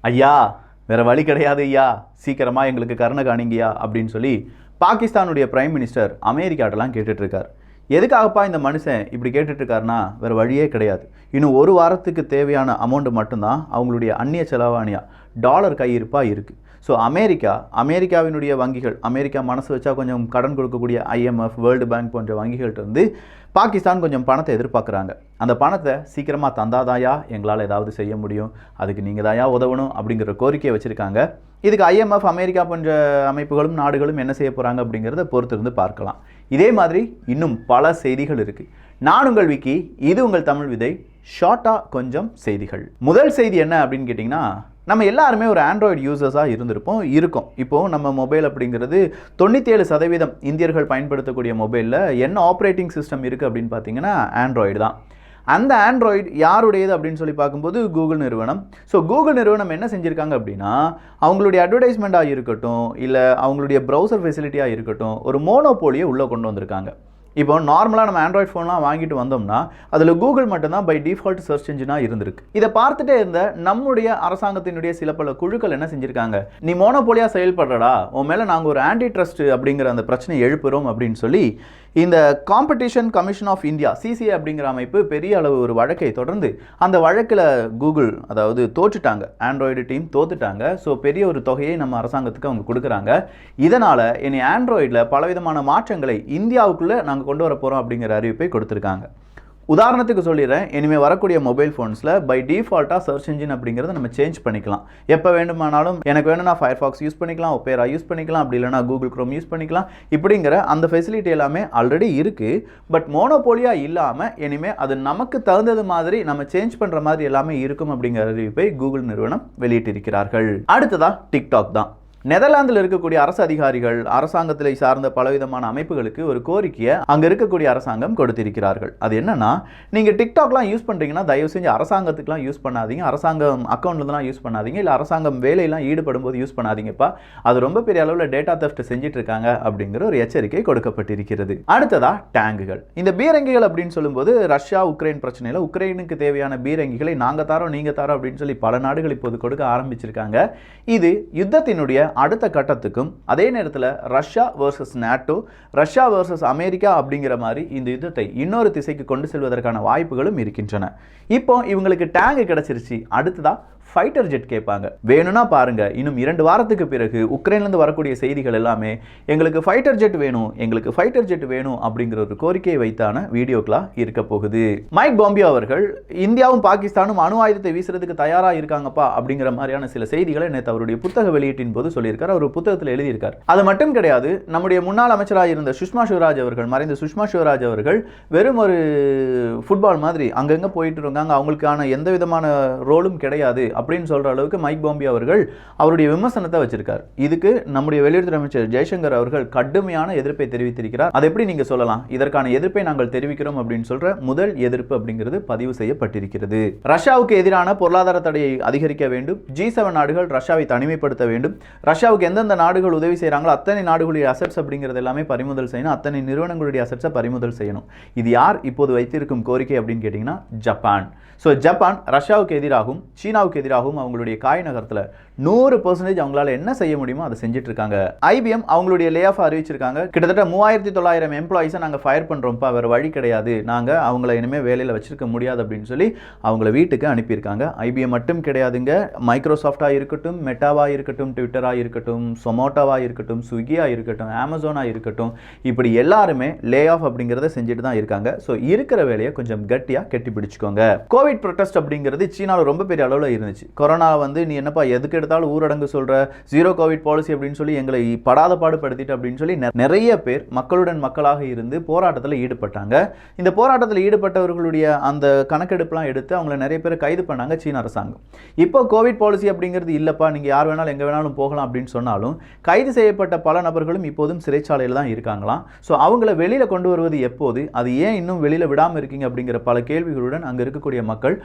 ஐயா வேற வழி கிடையாது ஐயா, சீக்கிரமா எங்களுக்கு கருணை காணிங்கயா அப்படின்னு சொல்லி பாகிஸ்தானுடைய பிரைம் மினிஸ்டர் அமெரிக்காட்டெல்லாம் கேட்டுட்டு இருக்கார். எதுக்காகப்பா இந்த மனுஷன் இப்படி கேட்டுட்டு இருக்காருன்னா வேற வழியே கிடையாது. இன்னும் ஒரு வாரத்துக்கு தேவையான அமௌண்ட் மட்டும்தான் அவங்களுடைய அந்நிய செலவாணியா டாலர் கையிருப்பாக இருக்குது. ஸோ அமெரிக்காவினுடைய வங்கிகள், அமெரிக்கா மனசு வச்சா கொஞ்சம் கடன் கொடுக்கக்கூடிய IMF, வேர்ல்டு பேங்க் போன்ற வங்கிகள்கிட்ட இருந்து பாகிஸ்தான் கொஞ்சம் பணத்தை எதிர்பார்க்குறாங்க. அந்த பணத்தை சீக்கிரமாக தந்தாதாயா எங்களால் ஏதாவது செய்ய முடியும், அதுக்கு நீங்கள் தாயா உதவணும் அப்படிங்கிற கோரிக்கையை வச்சுருக்காங்க. இதுக்கு IMF, அமெரிக்கா போன்ற அமைப்புகளும் நாடுகளும் என்ன செய்ய போகிறாங்க அப்படிங்கிறத பொறுத்திருந்து பார்க்கலாம். இதே மாதிரி இன்னும் பல செய்திகள் இருக்குது. நான் உங்கள் விக்கி, இது உங்கள் தமிழ் விதை. ஷார்ட்டாக கொஞ்சம் செய்திகள். முதல் செய்தி என்ன அப்படின்னு கேட்டிங்கன்னா, நம்ம எல்லாருமே ஒரு ஆண்ட்ராய்டு யூசர்ஸாக இருக்கோம். இப்போது நம்ம மொபைல் அப்படிங்கிறது 97% இந்தியர்கள் பயன்படுத்தக்கூடிய மொபைலில் என்ன ஆப்ரேட்டிங் சிஸ்டம் இருக்குது அப்படின்னு பார்த்தீங்கன்னா ஆண்ட்ராய்டு தான். அந்த ஆண்ட்ராய்டு யாருடையது அப்படின்னு சொல்லி பார்க்கும்போது கூகுள் நிறுவனம். ஸோ கூகுள் நிறுவனம் என்ன செஞ்சுருக்காங்க அப்படின்னா, அவங்களுடைய அட்வர்டைஸ்மெண்ட்டாக இருக்கட்டும், இல்லை அவங்களுடைய ப்ரௌசர் ஃபெசிலிட்டியாக இருக்கட்டும், ஒரு மோனோபோலியை உள்ளே கொண்டு வந்திருக்காங்க. இப்போ நார்மலாக நம்ம ஆண்ட்ராய்ட் ஃபோன்லாம் வாங்கிட்டு வந்தோம்னா அதில் கூகுள் மட்டும்தான் பை டிஃபால்ட் சர்ச் இன்ஜினாக இருந்திருக்கு. இதை பார்த்துட்டே இருந்த நம்முடைய அரசாங்கத்தினுடைய சில பல குழுக்கள் என்ன செஞ்சுருக்காங்க, நீ மோனோபோலியாக செயல்படுறடா, உன் மேலே நாங்கள் ஒரு ஆன்டி ட்ரஸ்ட் அப்படிங்கிற அந்த பிரச்சனையை எழுப்புகிறோம் அப்படின்னு சொல்லி இந்த competition commission of India, CCI அப்படிங்கிற அமைப்பு பெரிய அளவு ஒரு வழக்கை தொடர்ந்து அந்த வழக்கில் கூகுள் அதாவது தோற்றுட்டாங்க, ஆண்ட்ராய்டு டீம் தோத்துட்டாங்க. ஸோ பெரிய ஒரு தொகையை நம்ம அரசாங்கத்துக்கு அவங்க கொடுக்குறாங்க. இதனால் இனி ஆண்ட்ராய்டில் பலவிதமான மாற்றங்களை இந்தியாவுக்குள்ளே நாங்கள் கொண்டு வர போகிறோம் அப்படிங்கிற அறிவிப்பை கொடுத்துருக்காங்க. உதாரணத்துக்கு சொல்லிடுறேன், இனிமேல் வரக்கூடிய மொபைல் ஃபோன்ஸில் பை டிஃபால்ட்டாக சர்ச் இன்ஜின் அப்படிங்கிறத நம்ம சேஞ்ச் பண்ணிக்கலாம். எப்போ வேண்டுமானாலும் எனக்கு வேணும்னா ஃபயர்ஃபாக்ஸ் யூஸ் பண்ணிக்கலாம், ஒப்பேரா யூஸ் பண்ணிக்கலாம், அப்படி இல்லைனா கூகுள் குரோம் யூஸ் பண்ணிக்கலாம். இப்படிங்கிற அந்த ஃபெசிலிட்டி எல்லாமே ஆல்ரெடி இருக்குது. பட் மோனோபோலியாக இல்லாமல் இனிமேல் அது நமக்கு தகுந்தது மாதிரி நம்ம சேஞ்ச் பண்ணுற மாதிரி எல்லாமே இருக்கும் அப்படிங்கிற அறிவிப்பை கூகுள் நிறுவனம் வெளியிட்டிருக்கிறார்கள். அடுத்ததாக டிக்டாக் தான். நெதர்லாந்தில் இருக்கக்கூடிய அரசு அதிகாரிகள், அரசாங்கத்தில் சார்ந்த பலவிதமான அமைப்புகளுக்கு ஒரு கோரிக்கையை அங்கே இருக்கக்கூடிய அரசாங்கம் கொடுத்திருக்கிறார்கள். அது என்னன்னா, நீங்கள் டிக்டாக்லாம் யூஸ் பண்ணுறீங்கன்னா தயவு செஞ்சு அரசாங்கத்துக்குலாம் யூஸ் பண்ணாதீங்க, அரசாங்கம் அக்கௌண்ட்லாம் யூஸ் பண்ணாதீங்க, இல்லை அரசாங்கம் வேலையெல்லாம் ஈடுபடும் போது யூஸ் பண்ணாதீங்கப்பா, அது ரொம்ப பெரிய அளவில் டேட்டா தெஃப்ட் செஞ்சுட்டு இருக்காங்க அப்படிங்கிற ஒரு எச்சரிக்கை கொடுக்கப்பட்டிருக்கிறது. அடுத்ததா டேங்குகள். இந்த பீரங்கிகள் அப்படின்னு சொல்லும்போது ரஷ்யா உக்ரைன் பிரச்சனையில் உக்ரைனுக்கு தேவையான பீரங்கிகளை நாங்கள் தரோம் நீங்கள் தரோம் அப்படின்னு சொல்லி பல நாடுகள் இப்போது கொடுக்க ஆரம்பிச்சிருக்காங்க. இது யுத்தத்தினுடைய அடுத்த கட்டத்துக்கும், அதே நேரத்தில் Russia versus NATO, Russia versus America அப்படிங்கிற மாதிரி இந்த யுத்தத்தை இன்னொரு திசைக்கு கொண்டு செல்வதற்கான வாய்ப்புகளும் இருக்கின்றன. இப்போ இவங்களுக்கு டேங்க் கிடைச்சிருச்சு, அடுத்ததா ஃபைட்டர் ஜெட் கேட்பாங்க. வேணும்னா பாருங்க, இன்னும் 2 வாரத்துக்கு பிறகு உக்ரைன்லேருந்து வரக்கூடிய செய்திகள் எல்லாமே எங்களுக்கு ஃபைட்டர் ஜெட் வேணும், எங்களுக்கு ஃபைட்டர் ஜெட் வேணும் அப்படிங்கிற ஒரு கோரிக்கையை வைத்தான வீடியோக்களாக இருக்க போகுது. மைக் பாம்பியோ அவர்கள் இந்தியாவும் பாகிஸ்தானும் அணு ஆயுதத்தை வீசுறதுக்கு தயாராக இருக்காங்கப்பா அப்படிங்கிற மாதிரியான சில செய்திகளை நேற்று அவருடைய புத்தக வெளியீட்டின் போது சொல்லியிருக்கார். அவர் புத்தகத்தில் எழுதியிருக்கார். அது மட்டும் கிடையாது, நம்முடைய முன்னாள் அமைச்சராக இருந்த சுஷ்மா ஸ்வராஜ் அவர்கள், மறைந்த சுஷ்மா ஸ்வராஜ் அவர்கள் வெறும் ஒரு ஃபுட்பால் மாதிரி அங்கங்கே போயிட்டு இருக்காங்க, அவங்களுக்கான எந்த விதமான ரோலும் கிடையாது அப்படின்னு சொல்ற அளவுக்கு மைக் பாம்பியோ அவர்கள் அவருடைய விமர்சனத்தை வச்சிருக்கார். இதுக்கு நம்முடைய வெளியுறவுத்துறை அமைச்சர் ஜெய்சங்கர் அவர்கள் கடுமையான எதிர்ப்பை தெரிவித்திருக்கிறார். அதை எப்படி நீங்க சொல்லலாம், இதற்கான எதிர்ப்பை நாங்கள் தெரிவிக்கிறோம் அப்படின்னு சொல்ற முதல் எதிர்ப்பு அப்படிங்கிறது பதிவு செய்யப்பட்டிருக்கிறது. ரஷ்யாவுக்கு எதிரான பொருளாதார தடையை அதிகரிக்க வேண்டும், G7 நாடுகள் ரஷ்யாவை தனிமைப்படுத்த வேண்டும், ரஷ்யாவுக்கு எந்தெந்த நாடுகள் உதவி செய்யறாங்களோ அத்தனை நாடுகளுடைய அசெட்ஸ் அப்படிங்கிறது எல்லாமே பறிமுதல் செய்யணும், அத்தனை நிறுவனங்களுடைய அசெட்ஸை பறிமுதல் செய்யணும். இது யார் இப்போது வைத்திருக்கும் கோரிக்கை அப்படின்னு கேட்டீங்கன்னா ஜப்பான். ஸோ ஜப்பான் ரஷ்யாவுக்கு எதிராகவும் சீனாவுக்கு எதிராகவும் அவங்களுடைய காய் நகரத்தில் 100% அவங்களால என்ன செய்ய முடியுமோ அதை செஞ்சுட்டு இருக்காங்க. IBM அவங்களுடைய லே ஆஃப் அறிவிச்சிருக்காங்க. கிட்டத்தட்ட 3900 எம்ப்ளாயிஸை நாங்கள் ஃபயர் பண்ணுறோம்ப்பா, வேறு வழி கிடையாது, நாங்கள் அவங்கள இனிமேல் வேலையில் வச்சிருக்க முடியாது அப்படின்னு சொல்லி அவங்கள வீட்டுக்கு அனுப்பியிருக்காங்க. IBM மட்டும் கிடையாதுங்க, மைக்ரோசாஃப்டாக இருக்கட்டும், மெட்டாவாக இருக்கட்டும், ட்விட்டராக இருக்கட்டும், சொமோட்டோவாக இருக்கட்டும், ஸ்விக்கியாக இருக்கட்டும், அமேசானாக இருக்கட்டும், இப்படி எல்லாருமே லே ஆஃப் அப்படிங்கிறத செஞ்சுட்டு தான் இருக்காங்க. ஸோ இருக்கிற வேலையை கொஞ்சம் கட்டியாக கட்டி பிடிச்சிக்கோங்க. கோவிட் ப்ரொடெஸ்ட் அப்படிங்கிறது சீனாவில் ரொம்ப பெரிய அளவில் இருந்துச்சு. கொரோனா வந்து நீ என்னப்பா எதுக்கு எடுத்தாலும் ஊரடங்கு சொல்ற, ஜீரோ கோவிட் பாலிசி அப்படின்னு சொல்லி எங்களை படாத பாடுபடுத்திட்டு அப்படின்னு சொல்லி நிறைய பேர் மக்களுடன் மக்களாக இருந்து போராட்டத்தில் ஈடுபட்டாங்க. இந்த போராட்டத்தில் ஈடுபட்டவர்களுடைய அந்த கணக்கெடுப்புலாம் எடுத்து அவங்கள நிறைய பேர் கைது பண்ணாங்க சீன அரசாங்கம். இப்போ கோவிட் பாலிசி அப்படிங்கிறது இல்லப்பா, நீங்க யார் வேணாலும் எங்க வேணாலும் போகலாம் அப்படின்னு சொன்னாலும் கைது செய்யப்பட்ட பல நபர்களும் இப்போதும் சிறைச்சாலையில் தான் இருக்காங்களாம். ஸோ அவங்கள வெளியில கொண்டு வருவது எப்போது, அது ஏன் இன்னும் வெளியில விடாமல் இருக்கீங்க அப்படிங்கிற பல கேள்விகளுடன் அங்க இருக்கக்கூடிய மக்கள்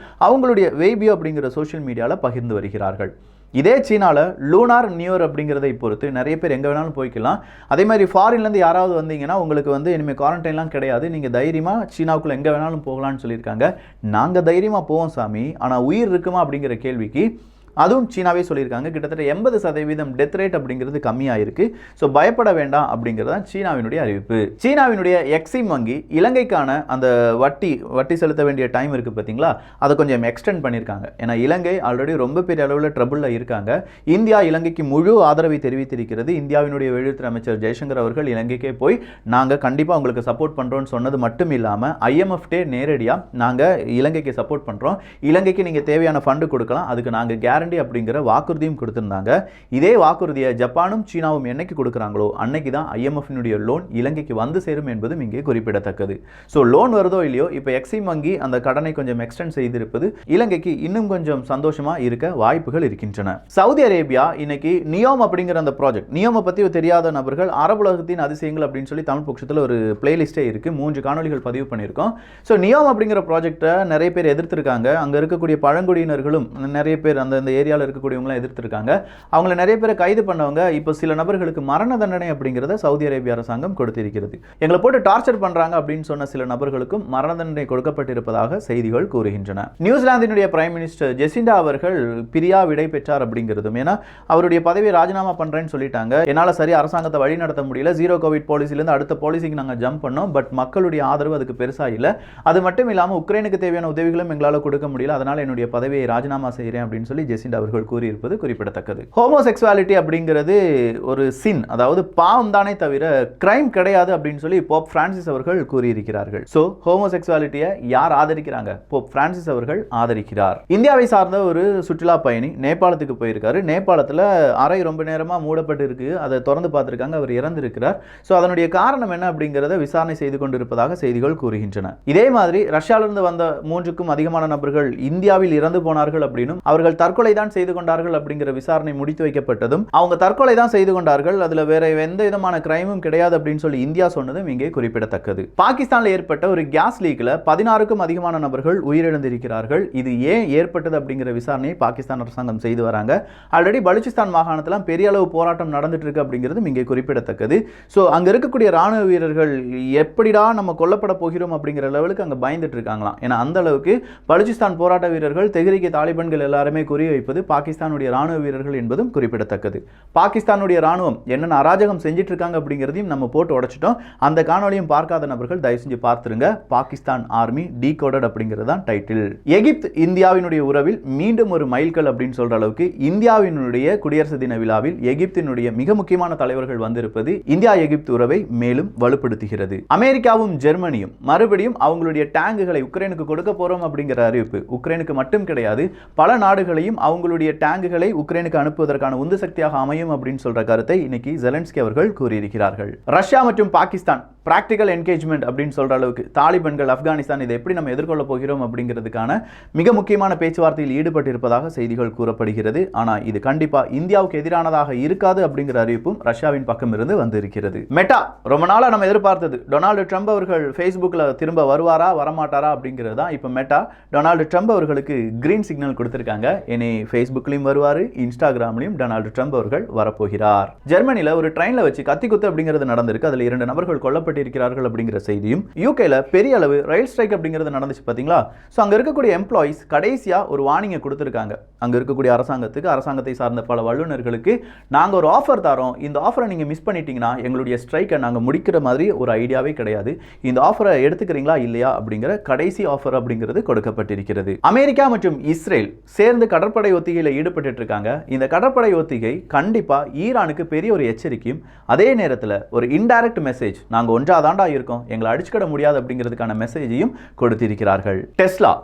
அவங்களுடைய வெய்பியோ அப்படிங்கிற சோஷியல் மீடியாவில் பகிர்ந்து வருகிறார்கள். இதே சீனாவில் லூனார் நியூ இயர் அப்படிங்கிறதை பொறுத்து நிறைய பேர் எங்கே வேணாலும் போய்க்கலாம். அதே மாதிரி ஃபாரின்லேருந்து யாராவது வந்தீங்கன்னா உங்களுக்கு வந்து இனிமேல் குவாரண்டைன்லாம் கிடையாது, நீங்கள் தைரியமாக சீனாவுக்குள்ளே எங்கே வேணாலும் போகலான்னு சொல்லியிருக்காங்க. நாங்கள் தைரியமாக போவோம் சாமி, ஆனால் உயிர் இருக்குமா அப்படிங்கிற கேள்விக்கு அதுவும் சீனாவே சொல்லியிருக்காங்க. கிட்டத்தட்ட 80% டெத் ரேட் அப்படிங்கிறது கம்மியாக இருக்கு. ஸோ பயப்பட வேண்டாம் அப்படிங்கிறது தான் சீனாவினுடைய அறிவிப்பு. சீனாவினுடைய எக்ஸிம் வங்கி இலங்கைக்கான அந்த வட்டி செலுத்த வேண்டிய டைம் இருக்கு பார்த்தீங்களா, அதை கொஞ்சம் எக்ஸ்டெண்ட் பண்ணியிருக்காங்க. ஏன்னா இலங்கை ஆல்ரெடி ரொம்ப பெரிய அளவில் ட்ரபிளில் இருக்காங்க. இந்தியா இலங்கைக்கு முழு ஆதரவை தெரிவித்திருக்கிறது. இந்தியாவினுடைய வெளியுறவு அமைச்சர் ஜெய்சங்கர் அவர்கள் இலங்கைக்கே போய் நாங்கள் கண்டிப்பாக உங்களுக்கு சப்போர்ட் பண்ணுறோம்னு சொன்னது மட்டும் இல்லாமல் IMF நேரடியாக நாங்கள் இலங்கைக்கு சப்போர்ட் பண்ணுறோம், இலங்கைக்கு நீங்கள் தேவையான ஃபண்டு கொடுக்கலாம், அதுக்கு நாங்கள் கேரண்டி அப்படிங்கிற வாக்குறுதியும் கொடுத்திருந்தாங்க. இதே வாக்குறுதியை ஜப்பானும் சீனாவும் என்னைக்கு கொடுக்குறாங்களோ அன்னைக்கு தான் IMF லோன் இலங்கைக்கு வந்து சேரும் என்பதும் இங்கே குறிப்பிடத்தக்கது. ஸோ லோன் வருதோ இல்லையோ, இப்போ எக்ஸிம் வங்கி அந்த கடனை கொஞ்சம் எக்ஸ்டெண்ட் செய்திருப்பது இலங்கைக்கு இன்னும் கொஞ்சம் சந்தோஷமா இருக்க வாய்ப்புகள் இருக்கின்றன. சவுதி அரேபியா இன்னைக்கு நியோம் அப்படிங்கிற அந்த ப்ராஜெக்ட், நியோமை பற்றி தெரியாத நபர்கள் அரபுலகத்தின் அதிசயங்கள் அப்படின்னு சொல்லி தமிழ் பட்சத்தில் ஒரு பிளேலிஸ்டே இருக்கு, 3 காணொலிகள் பதிவு பண்ணியிருக்கோம். ஸோ நியோம் அப்படிங்கிற ப்ராஜெக்டை நிறைய பேர் எதிர்த்திருக்காங்க. அங்கே இருக்கக்கூடிய பழங்குடியினர்களும் நிறைய பேர் அந்த ஏரியாவில் இருக்கக்கூடியவங்களாம் எதிர்த்திருக்காங்க. அவங்கள நிறைய பேரை கைது பண்ணவங்க இப்போ சில நபர்களுக்கு மரண தண்டனை அப்படிங்கிறத சவுதி அரேபிய அரசாங்கம் கொடுத்திருக்கிறது. எங்களை போட்டு டார்ச்சர் பண்றாங்க அப்படின்னு சொன்ன சில நபர்களுக்கும் மரண தண்டனை கொடுக்கப்பட்டிருப்பதாக செய்திகள் கூறுகின்றன. நியூசிலாந்தினுடைய பிரைம் மினிஸ்டர் ஜெசிண்டா அவர்கள் பிரியா விடை பெற்றார் அப்படிங்கிறதும், ஏன்னா அவருடைய பதவியை ராஜினாமா பண்றேன்னு சொல்லிட்டாங்க. என்னால் சரி அரசாங்கத்தை வழி நடத்த முடியல, 0 கோவிட் பாலிசியிலிருந்து அடுத்த பாலிசிக்கு நாங்கள் ஜம்ப் பண்ணோம், பட் மக்களுடைய ஆதரவு அதுக்கு பெருசா இல்லை. அது மட்டும் இல்லாமல் உக்ரைனுக்கு தேவையான உதவிகளும் எங்களால் கொடுக்க முடியல, அதனால என்னுடைய பதவியை ராஜினாமா செய்கிறேன் அப்படின்னு சொல்லி ஜெசிண்டா அவர்கள் கூறியிருப்பது குறிப்பிடத்தக்கது. ஹோமோசெக்சுவாலிட்டி அப்படிங்கிறது ஒரு சின், அதாவது பாவம் தானே தவிர கிரைம் கிடையாது அப்படின்னு சொல்லி போப் பிரான்சிஸ் அவர்கள் கூறியிருக்கிறார்கள். சோ ஹோமோசெக்சுவாலிட்டியை யார் ஆதரிக்கிறாங்க? போப் பிரான்சிஸ் அவர்கள் ஆதரிக்கிறார். இந்தியாவை சார்ந்த ஒரு சுற்றுலா பயணி நேபாளத்துக்கு போயிருக்காரு. நேபாளத்தில் அறை ரொம்ப நேரமா மூடப்பட்டு இருக்கு, அதை திறந்து பார்த்திருக்காங்க, அவர் இறந்திருக்கிறார். சோ அதனுடைய காரணம் என்ன அப்படிங்கிறத விசாரணை செய்து கொண்டிருப்பதாக செய்திகள் கூறுகின்றன. இதே மாதிரி ரஷ்யாவிலிருந்து வந்த 3க்கும் அதிகமான நபர்கள் இந்தியாவில் இறந்து போனார்கள் அப்படின்னும் அவர்கள் தற்கொலை தான் செய்து கொண்டார்கள் அப்படிங்கிற விசாரணை முடித்து வைக்கப்பட்டதும் அவங்க தற்கொலை தான் செய்து கொண்டார்கள், அதுல வேற எந்த விதமான கிரைமும் கிடையாது அப்படின்னு சொல்லி இந்தியா சொன்னதும் இங்கே குறிப்பிடத்தக்கது. பாகிஸ்தானில் ஏற்பட்ட ஒரு கேஸ் லீக்ல 16க்கும் அதிகமான நபர்கள் உயிரிழந்திருக்கிறார்கள். இது ஏன் ஏற்பட்டது அப்படிங்கிற விசாரணையை பாகிஸ்தான் அரசாங்கம் செய்து வராங்க. ஆல்ரெடி பலுச்சிஸ்தான் மாகாணத்தில் பெரிய அளவு போராட்டம் நடந்துட்டு இருக்கு அப்படிங்கிறது இங்கே குறிப்பிடத்தக்கது. ஸோ அங்க இருக்கக்கூடிய ராணுவ வீரர்கள் எப்படிடா நம்ம கொல்லப்பட போகிறோம் அப்படிங்கிற லெவலுக்கு அங்க பயந்துட்டு இருக்காங்களாம். ஏன்னா அந்த அளவுக்கு பலுச்சிஸ்தான் போராட்ட வீரர்கள், தெஹ்ரீக் தாலிபான்கள் எல்லாருமே குறி வைப்பது பாகிஸ்தானுடைய ராணுவ வீரர்கள் என்பதும் குறிப்பிடத்தக்கது. பாகிஸ்தானுடைய ராணுவம் என்னென்ன அராஜகம் செஞ்சிட்டு இருக்காங்க அப்படிங்கிறதையும் நம்ம போட்டு உடைச்சிட்டோம். அந்த காணொலியும் பார்க்காத நபர்கள் தயவு செஞ்சு பார்த்துருங்க. பாகிஸ்தான் ஆர்மி டீகோடட் அப்படிங்கிறது தான் டைட்டில். எகிப்து இந்தியாவினுடைய உறவில் மீண்டும் ஒரு மைல்கல் அப்படின்னு சொல்ற அளவுக்கு இந்தியாவினுடைய குடியரசு தின விழாவில் எகிப்தினுடைய மிக முக்கியமான தலைவர்கள் வந்திருப்பது இந்தியா எகிப்து உறவை மேலும் வலுப்படுத்துகிறது. அமெரிக்காவும் ஜெர்மனியும் மறுபடியும் அவங்களுடைய டேங்குகளை உக்ரைனுக்கு கொடுக்க போறோம் அப்படிங்கிற அறிவிப்பு உக்ரைனுக்கு மட்டும் கிடையாது, பல நாடுகளையும் அவங்களுடைய டேங்குகளை உக்ரைனுக்கு அனுப்புவதற்கான உந்து சக்தியாக அமையும் அப்படின்னு சொல்ற கருத்தை இன்னைக்கு ஜெலன்ஸ்கி அவர்கள் கூறியிருக்கிறார்கள். ரஷ்யா மற்றும் பாகிஸ்தான் பிராக்டிகல் என்கேஜ்மெண்ட் அப்படின்னு சொல்ற அளவுக்கு தாலிபான்கள் ஆப்கானிஸ்தான் இதை எப்படி நம்ம எதிர்கொள்ள போகிறோம் அப்படிங்கிறதுக்கான மிக முக்கியமான பேச்சுவார்த்தையில் ஈடுபட்டிருப்பதாக செய்திகள் கூறப்படுகிறது. ஆனால் இது கண்டிப்பா இந்தியாவுக்கு எதிரானதாக இருக்காது அப்படிங்கிற அறிவிப்பும் ரஷ்யாவின் பக்கம் இருந்து வந்திருக்கிறது. மெட்டா ரொம்ப நாளா நம்ம எதிர்பார்த்தது, டொனால்டு ட்ரம்ப் அவர்கள் ஃபேஸ்புக்கில் திரும்ப வருவாரா வரமாட்டாரா அப்படிங்கிறது தான். இப்போ மெட்டா டொனால்டு ட்ரம்ப் அவர்களுக்கு கிரீன் சிக்னல் கொடுத்திருக்காங்க. இனி ஃபேஸ்புக்லையும் வருவார், இன்ஸ்டாகிராம்லையும் டொனால்டு ட்ரம்ப் அவர்கள் வரப்போகிறார். ஜெர்மனியில் ஒரு ட்ரெயின்ல வச்சு கத்தி குத்து அப்படிங்கிறது நடந்திருக்கு, அதில் 2 நபர்கள் கொல்லப்பட்டிருக்கிறார்கள் அப்படிங்கிற செய்தியும், யூகேல பெரிய அளவு ரயில் ஸ்ட்ரைக் அப்படிங்கிறது நடந்துச்சு பாத்தீங்களா. ஸோ அங்க இருக்கக்கூடிய எம்ப்ளாயிஸ் கடைசியா ஒரு வார்னிங்கை கொடுத்திருக்காங்க. அங்க இருக்கக்கூடிய அரசாங்கத்தை சார்ந்த பல வல்லுநர்களுக்கு நாங்க ஒரு ஆஃபர் தரோம், இந்த ஆஃபரை நீங்க மிஸ் பண்ணிட்டீங்கன்னா எங்களுடைய ஸ்ட்ரைக்கை நாங்க முடிக்கிற மாதிரி ஒரு ஐடியாவே கிடையாது, இந்த ஆஃபரை எடுத்துக்கிறீங்களா இல்லையா அப்படிங்கிற கடைசி ஆஃபர் அப்படிங்கிறது கொடுக்கப்பட்டிருக்கிறது. அமெரிக்கா மற்றும் இஸ்ரேல் சேர்ந்து கடற்படை ஒத்திகையில் ஈடுபட்டு இருக்காங்க. இந்த கடற்படை ஒத்திகை கண்டிப்பா ஈரானுக்கு பெரிய ஒரு எச்சரிக்கையும், அதே நேரத்தில் ஒரு இன்டைரக்ட் மெசேஜ், நாங்க ஒன்றாதாண்டா இருக்கோம், எங்களை அடிச்சுக்கிட முடியாது அப்படிங்கிறதுக்கான மெசேஜையும் கொடுத்திருக்கிறார்கள். டெஸ்லா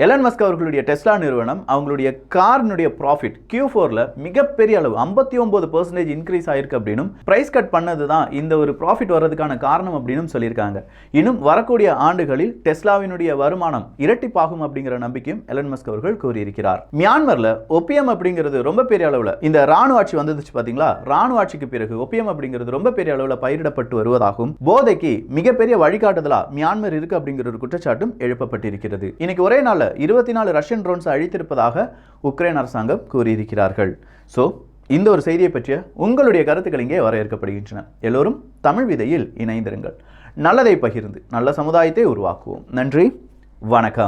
எலன் மஸ்க் அவர்களுடைய டெஸ்லா நிறுவனம் அவங்களுடைய காரினுடைய ப்ராஃபிட் Q4ல மிகப்பெரிய அளவு 59% இன்க்ரீஸ் ஆயிருக்கு அப்படின்னும் பிரைஸ் கட் பண்ணது தான் இந்த ஒரு ப்ராஃபிட் வர்றதுக்கான காரணம் அப்படின்னு சொல்லியிருக்காங்க. இன்னும் வரக்கூடிய ஆண்டுகளில் டெஸ்லாவினுடைய வருமானம் இரட்டிப்பாகும் அப்படிங்கிற நம்பிக்கையும் எலன் மஸ்க் அவர்கள் கூறியிருக்கிறார். மியான்மர்ல ஒப்பியம் அப்படிங்கிறது ரொம்ப பெரிய அளவில் இந்த ராணுவ ஆட்சி வந்துச்சு பாத்தீங்களா, ராணுவ ஆட்சிக்கு பிறகு ஒப்பியம் அப்படிங்கிறது ரொம்ப பெரிய அளவில் பயிரிடப்பட்டு வருவதாகவும் போதைக்கு மிகப்பெரிய வழிகாட்டுதலா மியான்மர் இருக்கு அப்படிங்கிற ஒரு குற்றச்சாட்டும் எழுப்பப்பட்டிருக்கிறது. இன்னைக்கு ஒரே நாள் 24 ரஷ்யன் ட்ரோன்ஸ் அழித்திருப்பதாக உக்ரைன் அரசாங்கம் கூறியிருக்கிறார்கள். ஸோ இந்த ஒரு செய்தியை பற்றிய உங்களுடைய கருத்துக்கள் இங்கே வரவேற்கப்படுகின்றன. எல்லோரும் தமிழ் விதையில் இணைந்திருங்கள். நல்லதை பகிர்ந்து நல்ல சமுதாயத்தை உருவாக்குவோம். நன்றி, வணக்கம்.